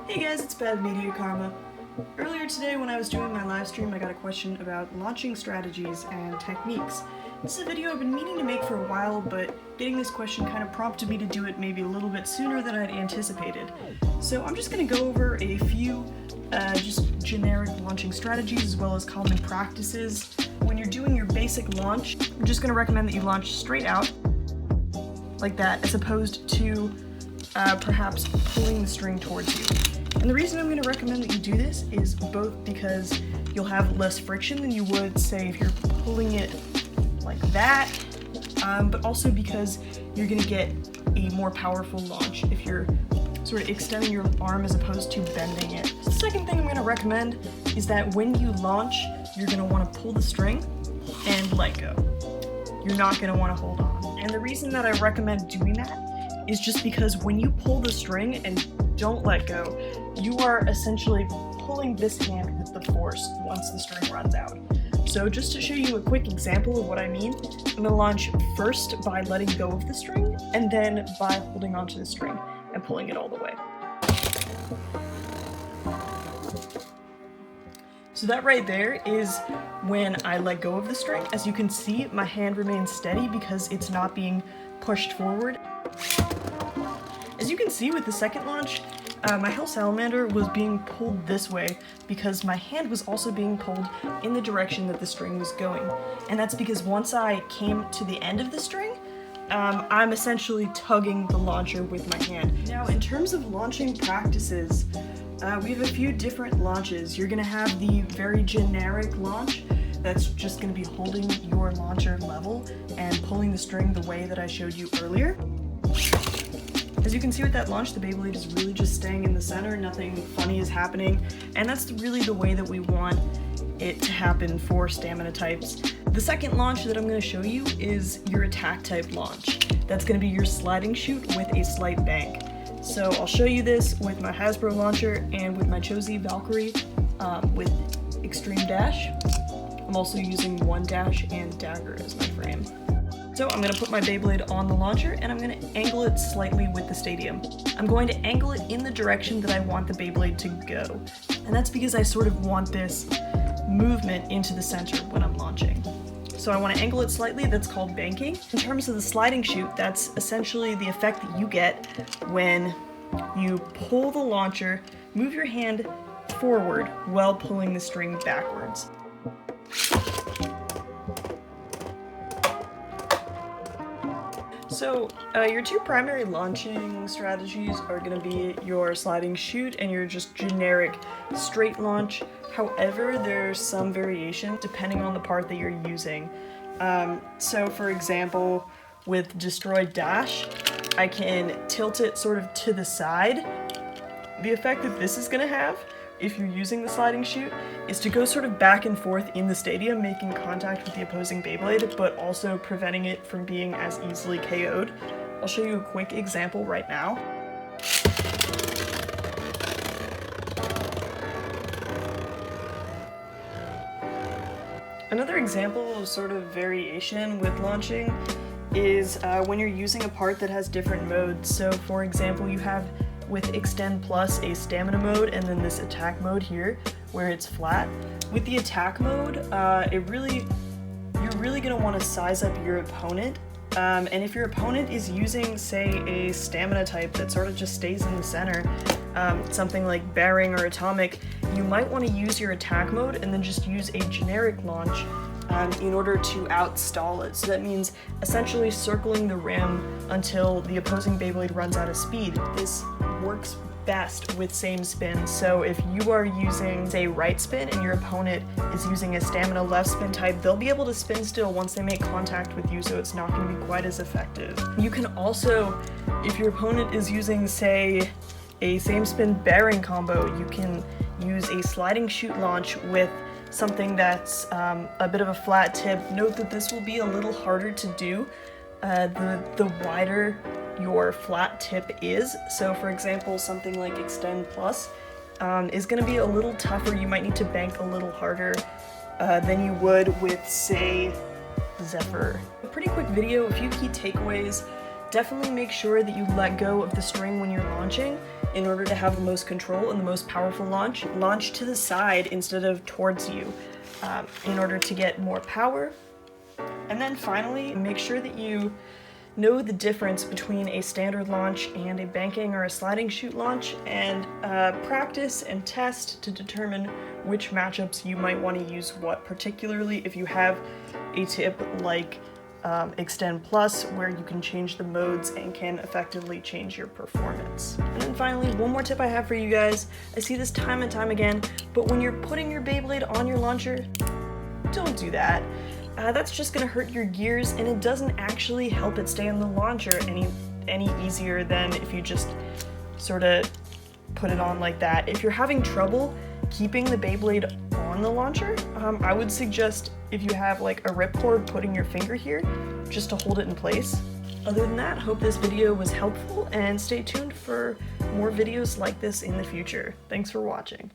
Hey guys, it's Bad Media Karma. Earlier today when I was doing my live stream, I got a question about launching strategies and techniques. This is a video I've been meaning to make for a while, but getting this question kind of prompted me to do it maybe a little bit sooner than I'd anticipated. So I'm just going to go over a few just generic launching strategies as well as common practices. When you're doing your basic launch, I'm just going to recommend that you launch straight out, like that, as opposed to perhaps pulling the string towards you. And the reason I'm going to recommend that you do this is both because you'll have less friction than you would, say, if you're pulling it like that, but also because you're going to get a more powerful launch if you're sort of extending your arm as opposed to bending it. The second thing I'm going to recommend is that when you launch, you're going to want to pull the string and let go. You're not going to want to hold on. And the reason that I recommend doing that is just because when you pull the string and don't let go, you are essentially pulling this hand with the force once the string runs out. So just to show you a quick example of what I mean, I'm going to launch first by letting go of the string, and then by holding onto the string and pulling it all the way. So that right there is when I let go of the string. As you can see, my hand remains steady because it's not being pushed forward. As you can see with the second launch, my Hell Salamander was being pulled this way because my hand was also being pulled in the direction that the string was going. And that's because once I came to the end of the string, I'm essentially tugging the launcher with my hand. Now, in terms of launching practices, we have a few different launches. You're going to have the very generic launch that's just going to be holding your launcher level and pulling the string the way that I showed you earlier. As you can see with that launch, the Beyblade is really just staying in the center, nothing funny is happening, and that's really the way that we want it to happen for stamina types. The second launch that I'm going to show you is your attack type launch. That's going to be your sliding chute with a slight bank. So I'll show you this with my Hasbro launcher and with my Chute Valkyrie with extreme dash. I'm also using one dash and dagger as my frame. So I'm going to put my Beyblade on the launcher and I'm going to angle it slightly with the stadium. I'm going to angle it in the direction that I want the Beyblade to go. And that's because I sort of want this movement into the center when I'm launching. So I want to angle it slightly, that's called banking. In terms of the sliding chute, that's essentially the effect that you get when you pull the launcher, move your hand forward while pulling the string backwards. So your two primary launching strategies are going to be your sliding chute and your just generic straight launch. However, there's some variation depending on the part that you're using. So for example, with destroyed dash, I can tilt it sort of to the side. The effect that this is going to have, if you're using the sliding chute, is to go sort of back and forth in the stadium, making contact with the opposing Beyblade, but also preventing it from being as easily KO'd. I'll show you a quick example right now. Another example of sort of variation with launching is when you're using a part that has different modes. So for example, you have with Extend Plus a stamina mode and then this attack mode here where it's flat. With the attack mode, you're really going to want to size up your opponent. And if your opponent is using, say, a stamina type that sort of just stays in the center, something like Bearing or Atomic, you might want to use your attack mode and then just use a generic launch in order to outstall it. So that means essentially circling the rim until the opposing Beyblade runs out of speed. This works best with same spin. So if you are using, say, right spin and your opponent is using a stamina left spin type, they'll be able to spin still once they make contact with you, so it's not going to be quite as effective. You can also, if your opponent is using, say, a same spin bearing combo, you can use a sliding chute launch with something that's a bit of a flat tip. Note that this will be a little harder to do the wider your flat tip is. So for example, something like Extend Plus is going to be a little tougher. You might need to bank a little harder than you would with, say, Zephyr. A pretty quick video, a few key takeaways. Definitely make sure that you let go of the string when you're launching, In order to have the most control and the most powerful launch, launch to the side instead of towards you in order to get more power. And then finally, make sure that you know the difference between a standard launch and a banking or a sliding chute launch, and practice and test to determine which matchups you might want to use what, particularly if you have a tip like Extend Plus, where you can change the modes and can effectively change your performance. And then finally, one more tip I have for you guys. I see this time and time again, but when you're putting your Beyblade on your launcher, don't do that. That's just gonna hurt your gears, and it doesn't actually help it stay on the launcher any easier than if you just sort of put it on like that. If you're having trouble keeping the Beyblade on the launcher, I would suggest, if you have like a ripcord, putting your finger here just to hold it in place. Other than that, hope this video was helpful, and stay tuned for more videos like this in the future. Thanks for watching.